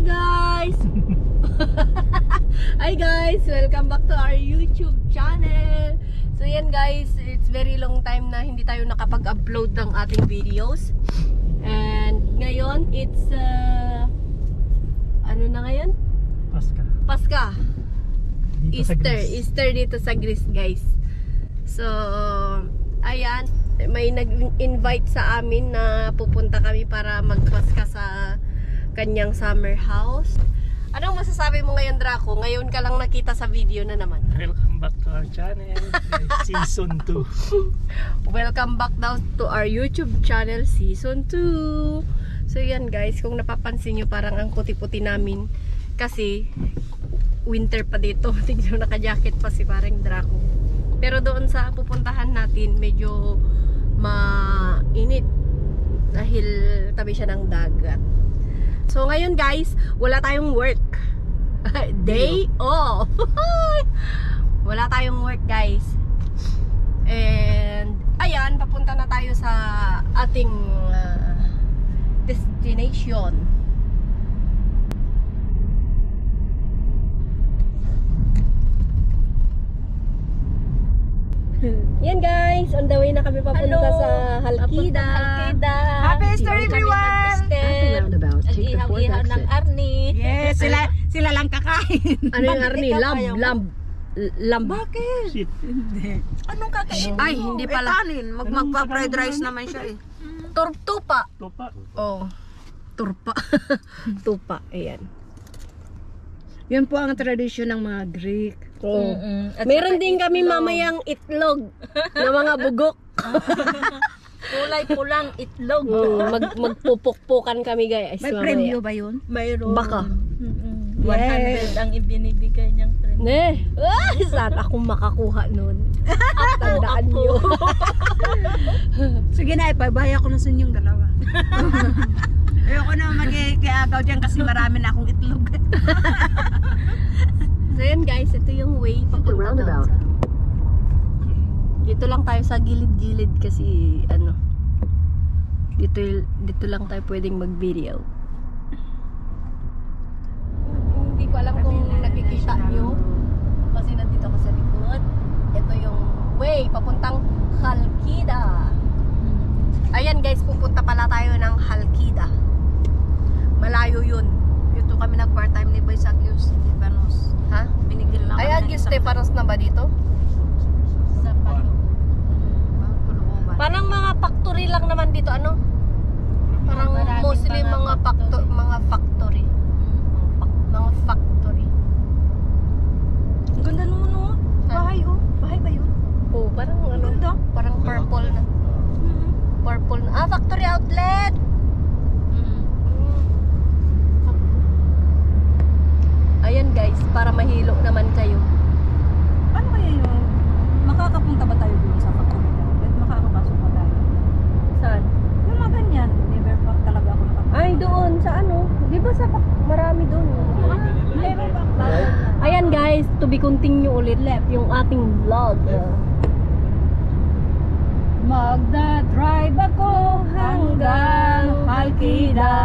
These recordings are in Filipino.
guys! Hi guys! Welcome back to our YouTube channel. So yan guys, it's very long time na hindi tayo nakapag-upload ng ating videos. And ngayon, it's ano na ngayon? Paska. Easter dito sa Greece guys. So, ayan, may nag-invite sa amin na pupunta kami para magpaska sa kanyang summer house. Anong masasabi mo ngayon, Draco? Ngayon ka lang nakita sa video na naman. Welcome back to our channel, Season 2. Welcome back daw to our YouTube channel, Season 2. So yan guys, kung napapansin nyo, parang ang puti-puti namin. Kasi winter pa dito. Tignan, naka-jacket pa si parang Draco. Pero doon sa pupuntahan natin, medyo mainit. Dahil tabi siya ng dagat. So ngayon guys, wala tayong work. Day off. Wala tayong work guys. And ayan, papunta na tayo sa ating destination. Yan guys, on the way na kami papunta sa Halkida. Happy Easter everyone! Ihaw-ihaw ng Arnie. Yes, sila lang kakain. Ano yung Arnie? Lamb. Bakit? Shit. Hindi. Anong kakain? Ay, hindi pala. Kanin. Magpa-fried rice naman siya eh. Tupa. Tupa. Oh. Turpa. Tupa. Ayan. Yan po ang tradisyon ng mga Greek. Oh. Meron din kami mamayang itlog na mga bugok. Kulay pulang itlog. Magpupukpukan kami guys. May mamaya. premyo ba yun? Mayroon. Baka. 100 ang ibinibigay niyang premyo. Ne. Saan ako makakuha nun? At tandaan nyo. Sige na, ipabaya ko na sa inyong dalawa. Ayoko na mag-iagaw dyan kasi marami na akong itlog. So yan guys, ito yung way papunta doon sa... Dito lang tayo sa gilid-gilid kasi ano, dito lang tayo pwedeng mag-video. Hindi ko alam kung nakikita nyo kasi nandito ako sa likod. Ito yung way papuntang Halkida. Ayan guys, pupunta pala tayo ng Halkida. Malayo yun. Ito kami nag-part-time ni Boy sa Agios Stefanos. Ha? Binigil lang. Ay, Agios Stefanos na ba dito? Sa palo. Parang mga factory lang naman dito, ano? Parang Maraming mostly mga factory. Mga factory. Ang ganda naman oh. Bahay oh. Bahay ba yun? Oh, parang ano? Ganda. Parang purple na. Purple na. Ah, factory outlet! Ayan guys, para mahilo naman kayo. Paano kaya yun? Makakapunta ba tayo dun sa factory? At makakapasok ba tayo? Saan? Yung mga ganyan. Never pa talaga ako nakapasok. Ay, doon. Sa ano? Di ba sa marami doon? Never pa. Ayan guys, to be continue ulit yung ating vlog. Magda-drive ako hanggang Halkida.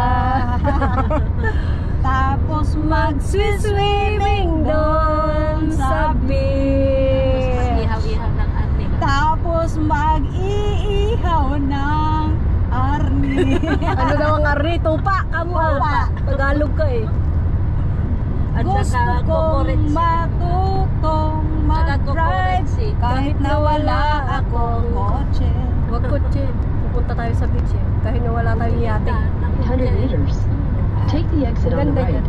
Tapos mag-swimming doon sa beach. Ihaw-ihaw ng Arnie. Tapos mag-iihaw ng Arnie. Ano daw ang Arnie? Tupa! Tupa. Tagalog ka eh. At Gusto saka kong kokoretsi. matutong mag-drive kokoretsi. kahit na wala akong kotse. Wag kotse. Pupunta tayo sa beach eh. Kahit na wala tayong yate. 100 meters. Take the exit on the Ganda right. yan.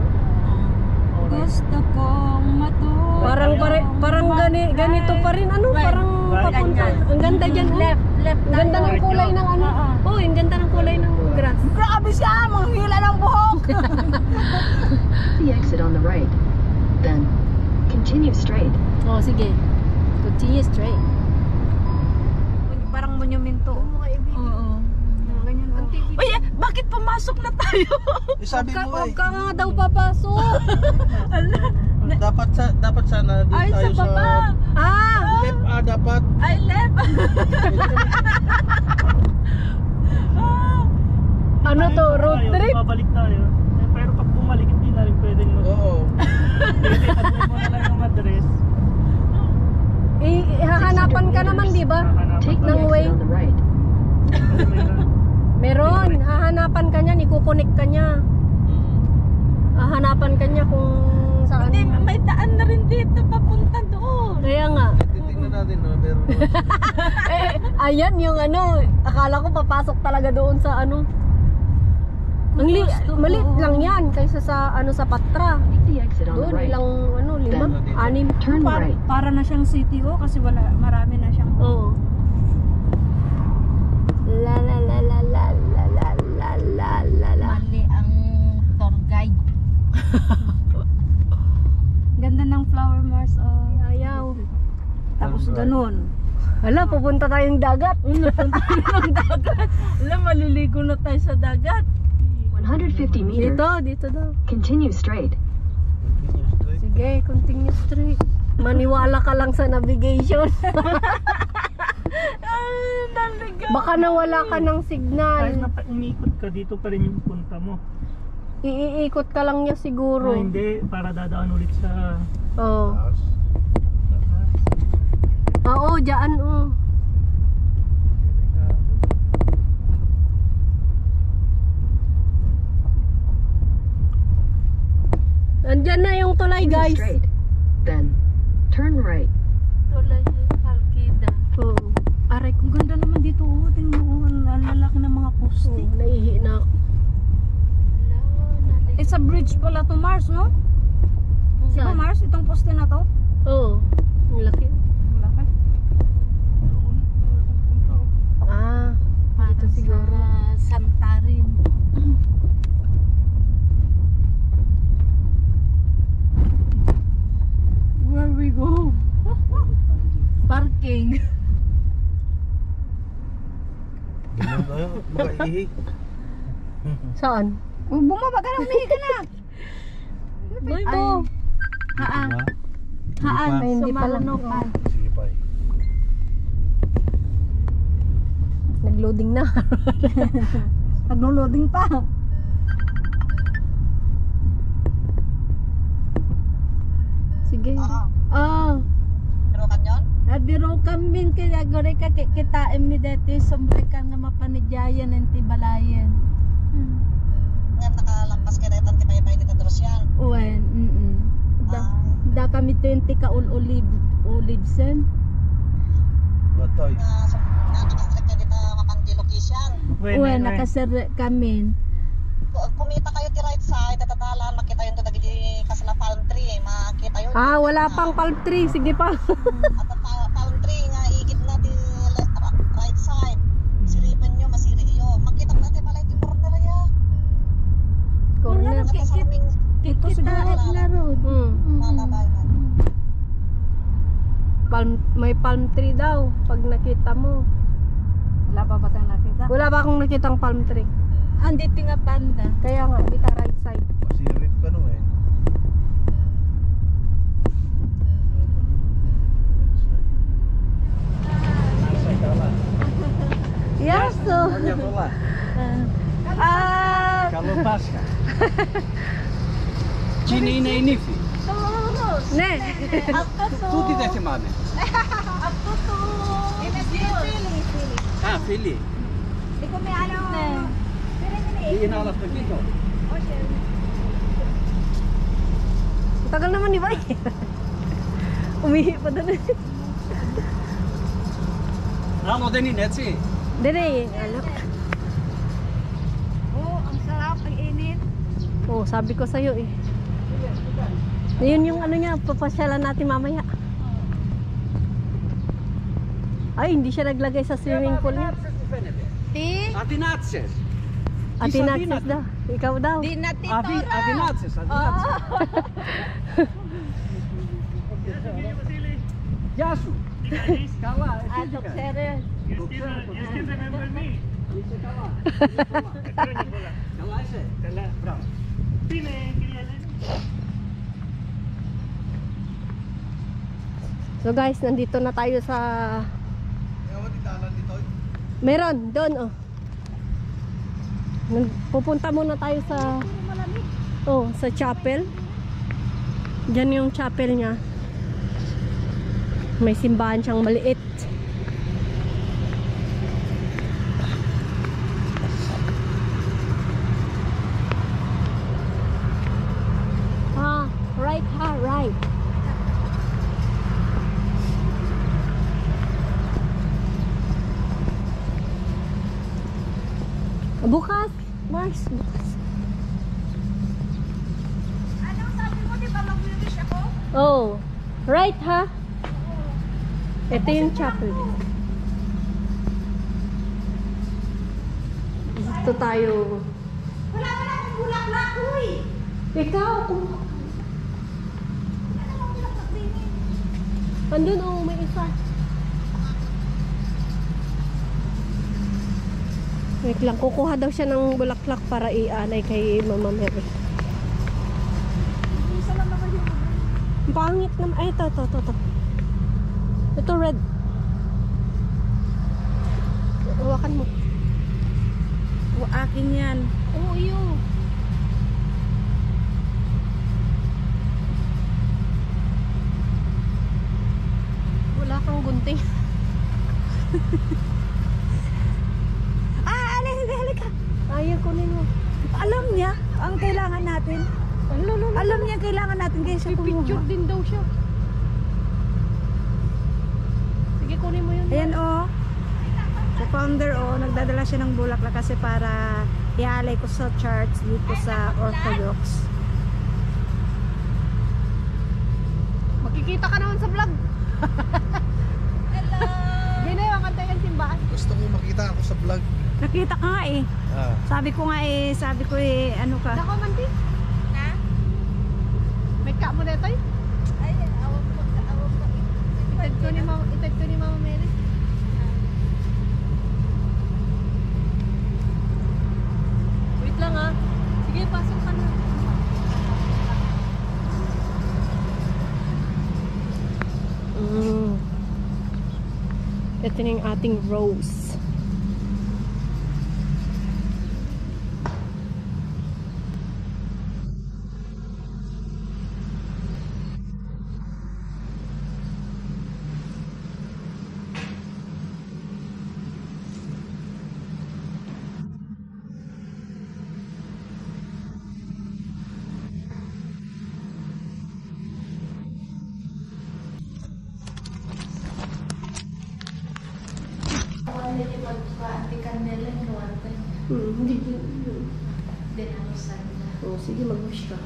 Gusto kong matutong Parang ganito pa rin. Ano? Parang papunta. Ang ganda dyan. Left Ang ganda ng kulay ng ano. Oh, ang ganda ng kulay ng grass. Grabe siya! Mga hila ng buhok! The exit on the right. Then, continue straight. Oh, sige. Continue straight. Parang monumento. Oo. Ganyan. Uy, bakit pumasok na tayo? Sabi mo Huwag ka nga daw papasok. dapat sana doon Ay, tayo sa baba. left dapat. Ay, left. Ano to? Road trip? Babalik tayo. Pero pag bumalik, hindi na rin ba? Take the Ng exit way. on the right. Meron, hahanapan ka niya, ikukonek ka niya. Hahanapan ka niya kung saan. Hindi, may daan na rin dito papunta doon. Kaya nga. Titingnan natin, no? Meron. Ayan yung ano, akala ko papasok talaga doon sa ano. Ang maliit lang yan kaysa sa ano sa Patra. Take the exit on the Doon right. ilang ano, 5, 6. Turn right. Para na siyang CTO kasi marami na siyang Oo. La la la la la la la la la la la. Mali ang tour guide. ganda ng flower Mars. Oh. Ayaw. Tapos ganun. Hala, pupunta tayong dagat. Alam, maliligo na tayo sa dagat. 150 meters. Dito daw. Continue straight. Sige, continue straight. Maniwala ka lang sa navigation. Baka nawala ka ng Kahit signal. na umikot ka, dito pa rin yung punta mo. Iikot ka lang niya siguro. Hindi, para dadaan ulit sa... Oo. Oo, dyan oh. Andyan na yung tulay, Continue guys. straight. Then, turn right. Tulay yung Alkida. Oo. Aray ko. Ang ganda naman dito. Oh. Tingnan mo, ang lalaki ng mga poste. Oo, naihi na ako. It's a bridge pala to Mars, no? Di ba Saan? Mars? Itong poste na to? Oo. Ang laki. Ang laki. Ah, dito siguro. Sa Santarin. Where we go? Parking. Ganyan tayo, makaihi. Saan? Oh, bumaba ka na, umihi ka na. Dito. Haan. Diba? Haan. Ay, hindi pala. Sumalunukan. Sige pa eh. Nag-loading na. Naglo-loading pa. Sige. Ah. Biro kambing kaya gore ka kita mi dati sombre ka nga mapanidyayan ng tibalayan. Nga nakalampas ka dahil tanti payapay dito terus yan. Uwen, da kami 20 ka ulibsen. Batoy. Nakastrek ka dito mapandi location. Uwen, nakasere kami. Kumita kayo ti right side, tatatalan, makita yun to nagiging kasala palm tree, makita yun. Ah, wala pang palm tree. Sige pa. At ang palm tree nga, igid na ti right side. Siripan nyo, masiri iyo. Makita pa natin pala yung corner ya. Corner. At sa aming Ito siguro. na road. lalabay na. May palm tree daw pag nakita mo. Wala pa ba tayong nakita? Wala pa akong nakitang palm tree. Andito nga banda. Kaya nga, kita right side. Masirip ka no eh. Yes, so. Ah, Kalau pasca. Cine ina inifi. ne. Tutti da settimane. Ah, fili. Hindi na alas dito. Tagal naman di ba? Umihi pa doon. Ano din ni Netsi? Dere, alak. Oh, ang sarap, ang init. Oh, sabi ko sa'yo eh. Yun yung ano niya, papasyalan natin mamaya. Ay, hindi siya naglagay sa swimming pool niya. Atinatses. Atinatsis daw. Ikaw daw. Di na Atinatses. Yasu. Kala. Adok sere. You still remember me? Kala ese. Kala. Bravo. Pine, kilala. So guys, nandito na tayo sa... Meron, doon oh. Pupunta muna tayo sa... Oh, sa chapel. Diyan yung chapel niya. May simbahan siyang maliit. bukas. Ano sabi mo, di ba mag-wish ako? Oh, right ha? Ito yung chapel. Dito tayo. Wala ka na akong bulaklak, uy! Ikaw, kung... Wala na akong bulaklak din eh. Andun, oh, may isa. Wait lang, kukuha daw siya ng bulaklak para ianay kay Mama Mary. Isa lang naman yung Ang pangit naman. Ay, ito. Ito red. Hawakan mo. O, akin yan. Oo, yun. Wala kang gunting. Halika. Ayaw, kunin mo. Alam niya ang kailangan natin. Alam niya ang kailangan natin kaya siya May picture kumuha. din daw siya. Sige, kunin mo yun. Ayan o. Sa founder o, nagdadala siya ng bulaklak kasi para ialay ko sa church dito sa Orthodox. Makikita ka naman sa vlog. Hello! Binay, makanta yung simbahan. Gusto ko makita ako sa vlog. Nakita ka nga eh. Ah. Sabi ko ano ka? Nako, Manti. Na? May ka mo na ito? Ay, awag mo. Itag ko ni Mama Mary. Wait lang ha. Sige, pasok ka na. Ito na yung ating rose. Hindi. Oh, sige, mag-wish ka.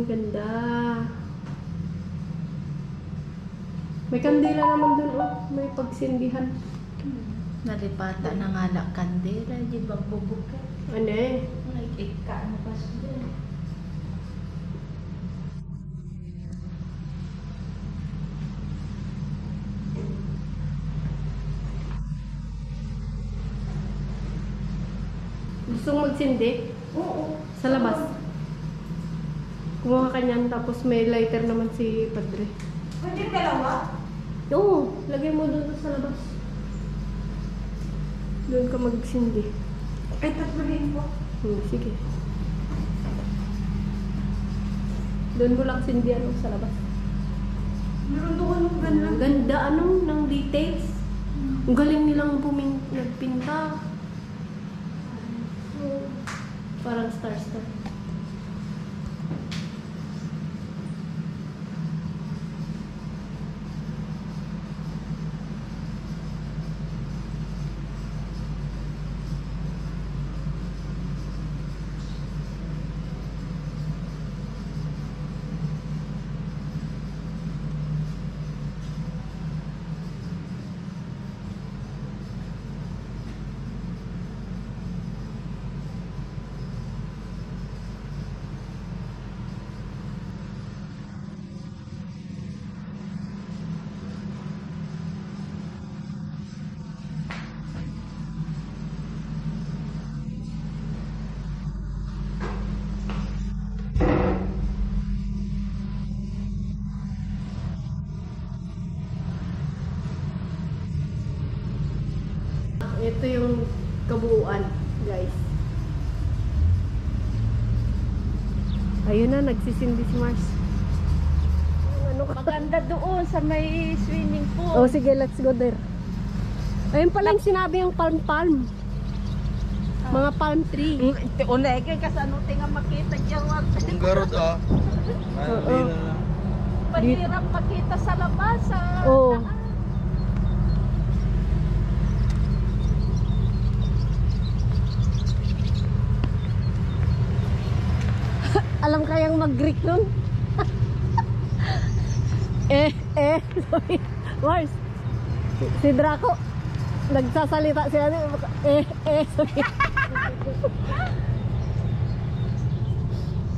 Ganda. May kandila naman dun, oh. May pagsindihan. Nalipata na nga na kandela, di ba bubuka? Ano eh? Nag-ika, ano pa siya? Gusto mong magsindi? Oo. Sa labas? Kumuha ka niyan, tapos may lighter naman si Padre. Pwede dalawa? Oo, lagay mo doon sa labas. Doon ka magsindi. Ay, tatluhin ko. Sige. Doon mo lang sindihan sa labas. Meron doon ng ganda. Ang ganda ng details. Ang galing nilang nagpinta. Parang star-star. Ito yung kabuuan, guys. Ayun na, nagsisindi si Mars. Ano ka? Maganda doon sa may swimming pool. Oh, sige, let's go there. Ayun palang sinabi yung palm-palm. Mga palm tree. Unay ka sa ano tinga makita diyan wag. Ang garod ah. Oo. Mahirap makita sa labas. Oo. mag-Greek nun. Sorry. Mars, si Draco, nagsasalita siya. Sorry.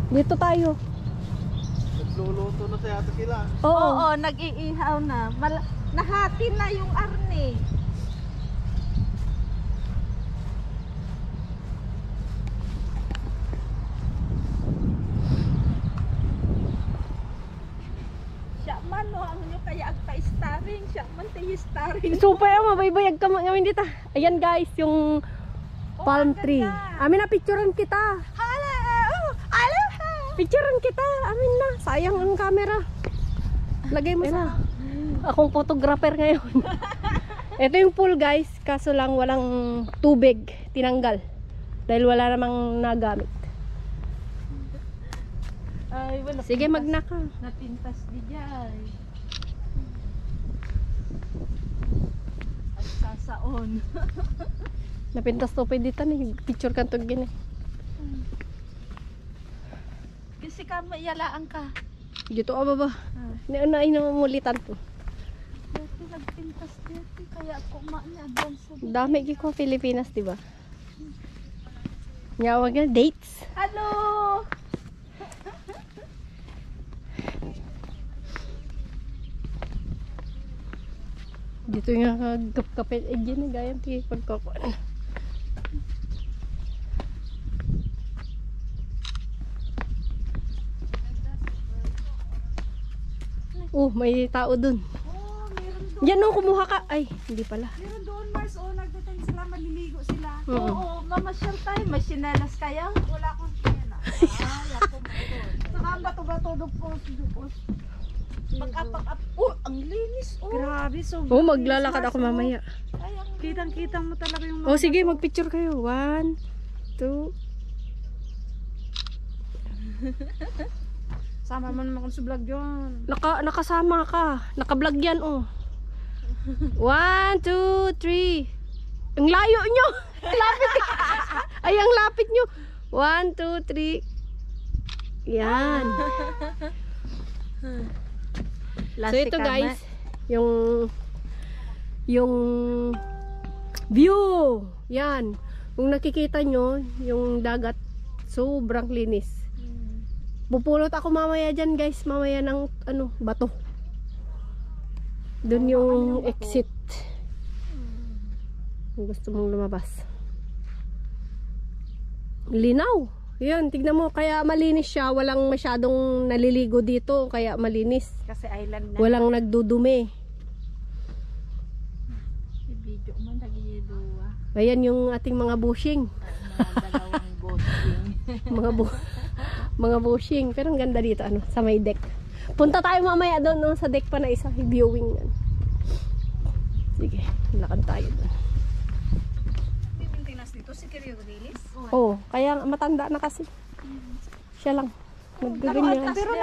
Dito tayo. Nagluluto na sa yata sila. Oo, nag-iihaw na. Nahati na yung arne. Siya man, no, ang nyo kaya agpa-starring. Siya man, tayo starring. Supay mo, baybayag ka ngayon dito. Ayan guys, yung palm tree. Amin na, picturean kita. Picturean kita. Amin na. Sayang ang camera. Lagay mo sa... Akong photographer ngayon. Ito yung pool guys. Kaso lang walang tubig. Tinanggal. Dahil wala namang nagamit. Ay, wala. Sige, magna ka. Napintas di dyan. At sasaon. Napintas to pwede dito ni. Picture ka to gini. Kasi ka maiyalaan ka. Dito ka baba. Naunay na mamulitan to. Dati nagpintas dito. Kaya ako maanyadyan sa Dami ko Pilipinas, diba? Nyawag na dates. Hello! Dito nga kagap-kapit. Eh, gini gayang ti pagkakuan. Oh, may tao dun. Oh, meron doon. Yan oh, kumuha ka. Ay, hindi pala. Meron doon, Mars. Oh, nagdating sila, maliligo sila. Oo. Oo, mamasyal tayo. May sinelas kaya? Wala akong pera. Ay, ako meron. Saka ang bato-bato, dupos. Pag-apak-up. Oh, ang linis. Oh. Grabe, so Oh, maglalakad ako mamaya. Ay, ang Kitang-kitang mo talaga yung Oh, sige, magpicture kayo. 1, 2. Sama mo naman sa vlog yun. Nakasama ka. Naka-vlog yan, oh. 1, 2, 3. Ang layo nyo. Lapit. Ay, ang lapit nyo. 1, 2, 3. Yan. So ito guys, yung view. Yan. Kung nakikita nyo, yung dagat sobrang linis. Pupulot ako mamaya dyan guys, mamaya ng ano, bato. Doon yung exit. Kung gusto mong lumabas. Linaw. Yan, tignan mo, kaya malinis siya. Walang masyadong naliligo dito, kaya malinis. Kasi island na. Walang nagdudumi. video mo, nag-iiluwa. Ayan yung ating mga bushing. Mga dalawang boating. mga bushing. Pero ang ganda dito, ano, sa may deck. Punta tayo mamaya doon, no, sa deck pa na isa. Viewing yan. Sige, lakad tayo doon. May maintenance dito, si Kiryo Rilis. Oo, kaya matanda na kasi. Siya lang. Nagganyan. Pero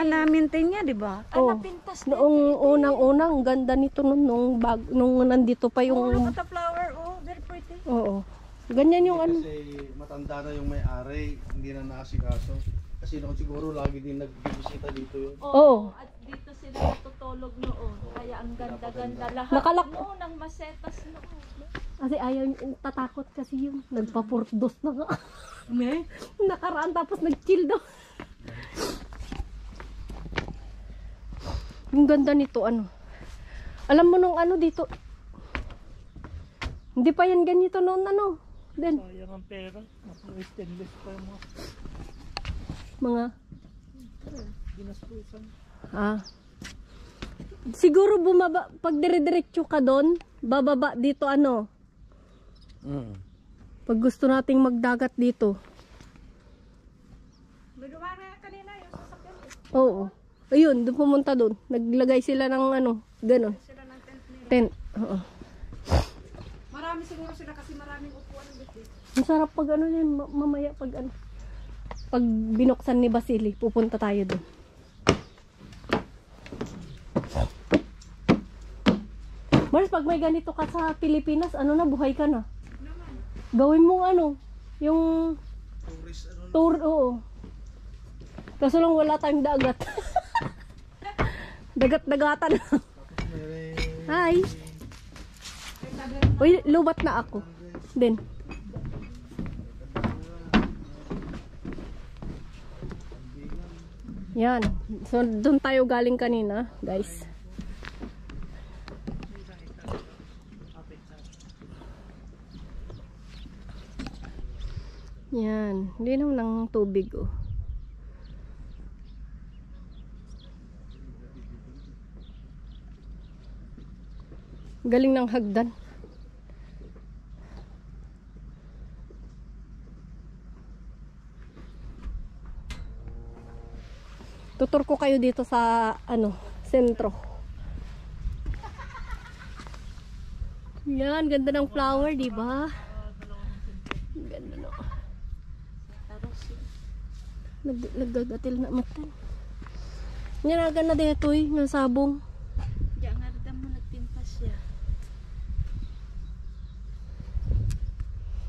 na-maintain niya, di ba? Oo. Noong unang-unang, ganda nito nung nandito pa Oh, yung... look at the flower. Oh, very pretty. Oo. Ganyan yung ano. Kasi matanda na yung may-ari, hindi na naasikaso. Kasi noon siguro lagi din nagbibisita dito yun. Oo. At dito sila natutulog noon. Kaya ang ganda-ganda lahat. Nakalak- noon, ang masetas noon. Kasi ayaw yung tatakot kasi yung nagpa-portos na nga. Nakaraan tapos nag-chill daw. Yung ganda nito ano. Alam mo nung ano dito. Hindi pa yan ganito noon ano. Then Sayang ang pera. Stainless pa yung mga ginaspusan. siguro bumaba pag dire-diretso ka doon, bababa dito ano. Pag gusto nating magdagat dito. May dumaan na kanina yung sasakyan. Oo. Ayun, doon pumunta doon. Naglagay sila ng ano, gano'n. Sila ng tent nila. Tent. Oo. Marami siguro sila kasi maraming upuan ng bitbit. Ang sarap pag ano yan, mamaya pag ano. Pag binuksan ni Basili, pupunta tayo doon. Mars, pag may ganito ka sa Pilipinas, ano na, buhay ka na. Gawin mo ano, yung Tourist, ano, tour, oo. Kaso lang wala tayong dagat. Dagat-dagatan. Hi. Uy, lubat na ako. Din. Yan. So, doon tayo galing kanina, guys. Yan. Hindi naman ng tubig, oh. Galing ng hagdan. Tutur ko kayo dito sa sentro. Yan, ganda ng flower, di ba? Ganda no. Naggagatil na matan. Yan na dito ng sabong. Diyan nga rin mo nagpintas siya.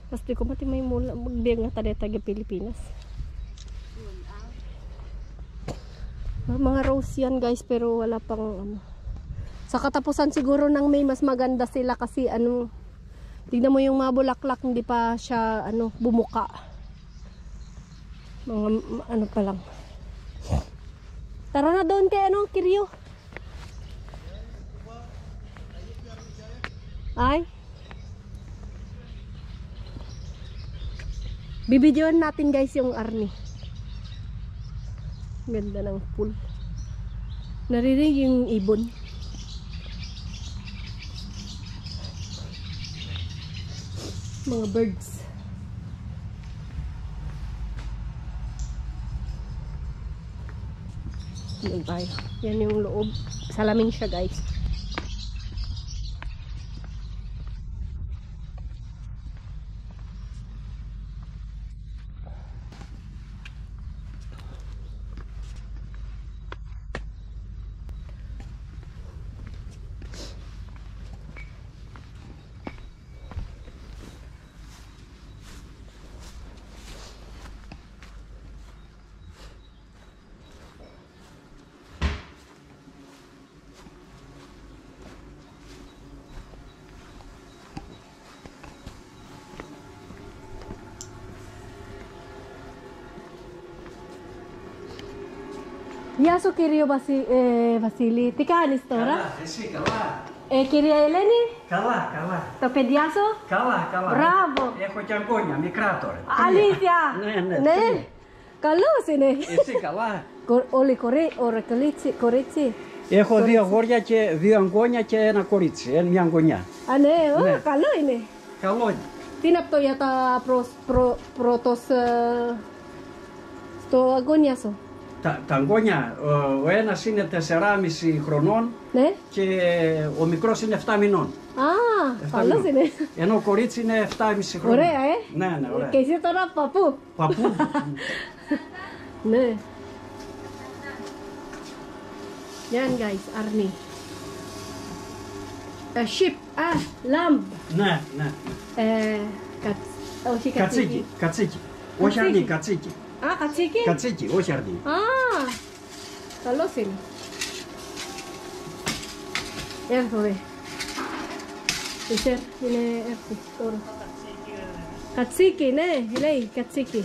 Pasti ko mati may mula magbiyag nga tayo taga Pilipinas. Mga rose yan guys, pero wala pang sa katapusan siguro ng May mas maganda sila kasi tignan mo yung mga bulaklak hindi pa siya bumuka. Mga pa lang. Tara na doon kay Kiryo. Ay. Bibidyoan natin guys yung Arni. Ganda ng pool. Naririnig yung ibon. Mga birds. Yan yung loob. Salamin siya guys. Yaso Kiryo Vasili. Tika anistora? Sì, cala. Kirya Eleni? Cala. To pediaso? Cala. Bravo. Ecco Gianconia, micrator. Alicia. Ne. Kalo sine. Sì, cala. Oli korici. Έχω δύο αγόρια και δύο αγγόνια και ένα κορίτσι, μια αγγονιά. Ane, Ναι. Kalo ini. Καλό. Tinap to yata protos στο αγώνιασο. Τα αγγόνια, ο ένας είναι 4,5 χρονών Ναι. και ο μικρός είναι 7 μηνών. Ah, 7 καλός μηνών. είναι. Ενώ ο κορίτσι είναι 7,5 χρονών. Ωραία, Ναι, ωραία. Και εσύ τώρα παππού. Παππού. Ναι. Yan guys, Arni. Sheep, lamb. Ναι. Όχι Κατσίκι. Όχι αρνί, κατσίκι. Κατσίκι. Κατσίκι, όχι αρνί. Καλός είναι. Έρχομαι. Είσαι, είναι έρθει τώρα. Κατσίκι, ναι, λέει κατσίκι.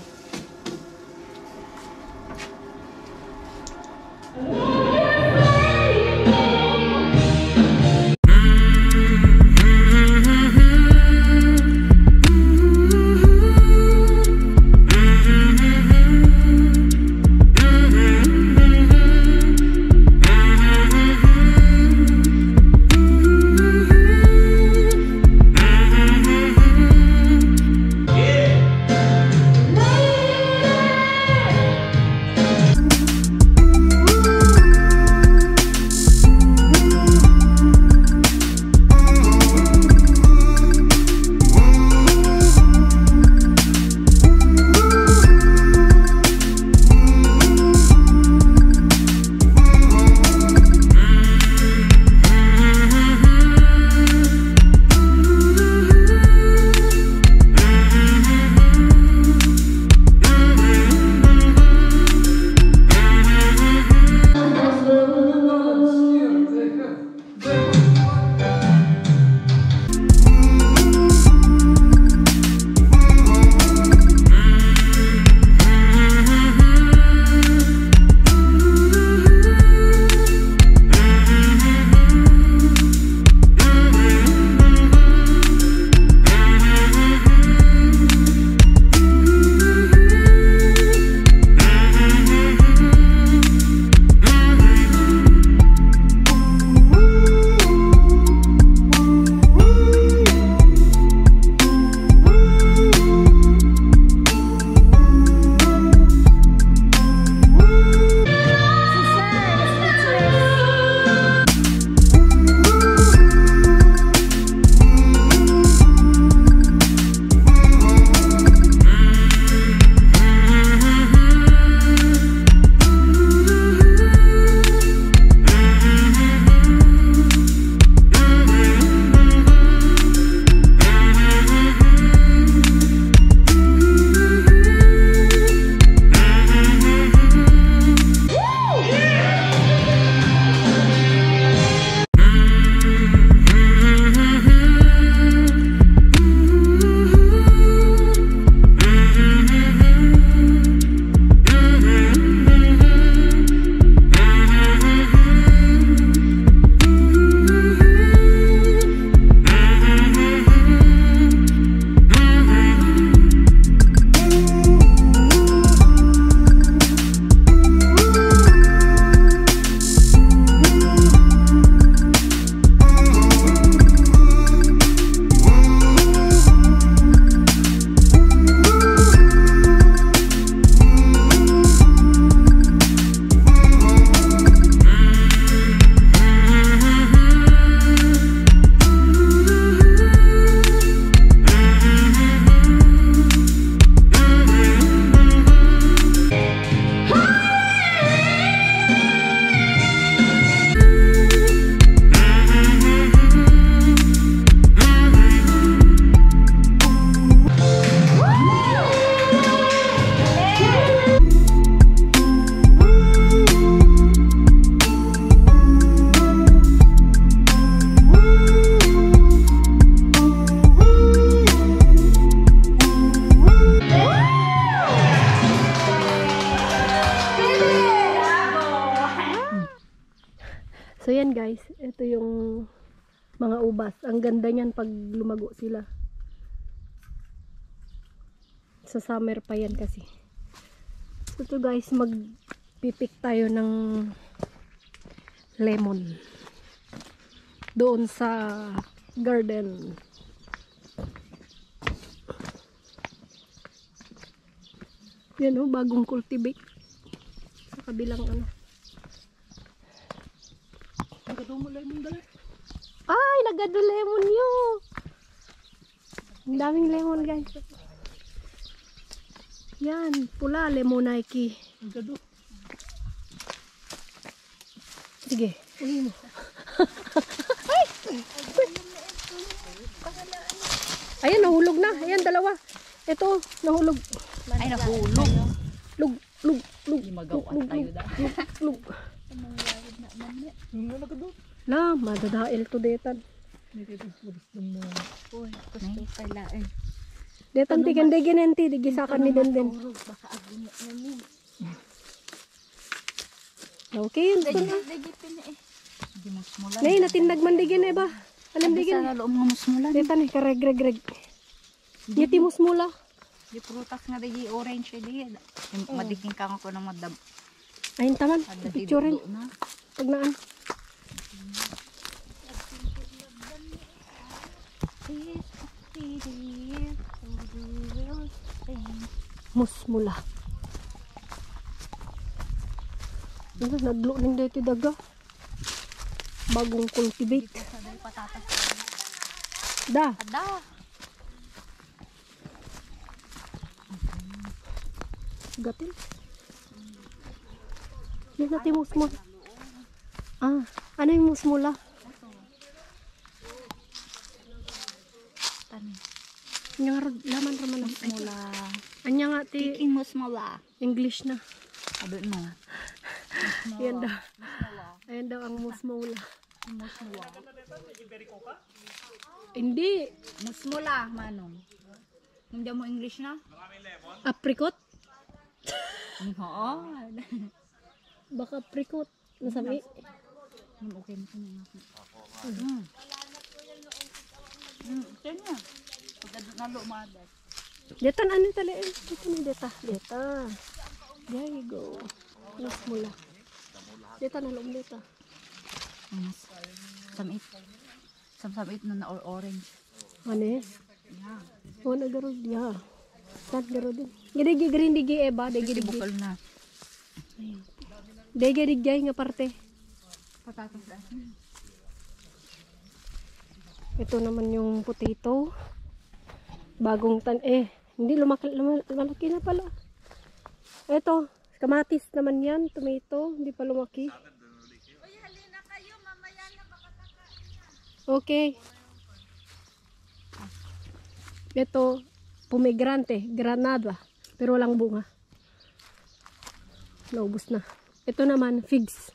Mga ubas. Ang ganda niyan pag lumago sila. Sa summer pa yan kasi. So to guys, magpipik tayo ng lemon. Doon sa garden. Yan o, bagong cultivate. Sa kabilang ano. Ay, nagado lemon yun. Ang daming lemon guys. Yan, pula lemoniki. Nagado. Sige, uwi mo. Ayan, nahulog na. Ayan, dalawa. Ito, nahulog. Ay, nahulog. Lug, lug, lug. Hindi magawa tayo da. Lug. Yung nagado. La, madadail to detan. Uy, gusto pala eh. Detan tigan deginenti, digisakan ni Denden. Baka agin namin. Okay, yun. Ito na. Dagipin eh. Hindi mo smula. Nay, natindag man digin eh ba? Alam digin. Sana loob nga musmula. Detan eh, kareg-reg-reg. Yiti mo smula. Di prutas nga di orange di. Madiking ka ko ng madab. Ayun taman, picturein. Na. Pag naan. Musmula. Ano, naglo ning dito daga. Bagong cultivate. Da. Ada. Gatin. Yan natin musmula. Ah, ano yung musmula? Tani. Yung laman raman ng Musmula. Anya nga ti Picking musmula. English na. Sabi mo. Ayan daw. Ayan daw ang musmula. Musmula. Hindi. Musmula, manong. Hindi mo English na? Apricot? Oo. Baka apricot. Nasabi? Okay na kanya nga. Ito na. Pagkadot na lumadat. Detan ano tali? Dito na deta. Deta. There you go. Musmula. Deta na loob deta. Samit. Samsamit na or orange. Manis? Yeah. Oo, nagarod. Yeah. Saan garod din? Gidigi green digi eba. Digi digi. Bukal na. Digi digay nga parte. Patatas na. Ito naman yung potato. Bagong hindi lumalaki na pala. Ito, kamatis naman yan, tomato, hindi pa lumaki. Okay. Ito, pomegranate, granada, pero walang bunga. Naubos na. Ito naman, figs.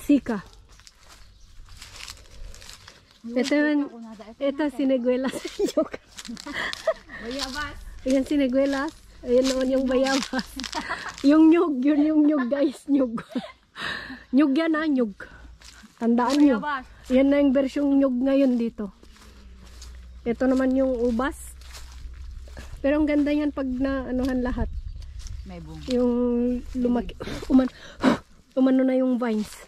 Sika. Ito siniguelas. Bayabas. Ayan siniguelas. Ayan naman yung bayabas. Yung nyug, yun yung nyug guys, nyug. Nyug yan ha, nyug. Tandaan nyo. Yan na yung versyong nyug ngayon dito. Ito naman yung ubas. Pero ang ganda yan pag na-anuhan lahat. May bunga. Yung lumaki. Umano na yung vines.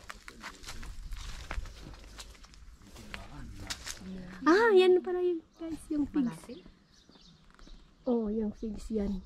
Ah, yan pala yung guys, yung figs. Oh, yung figs yan.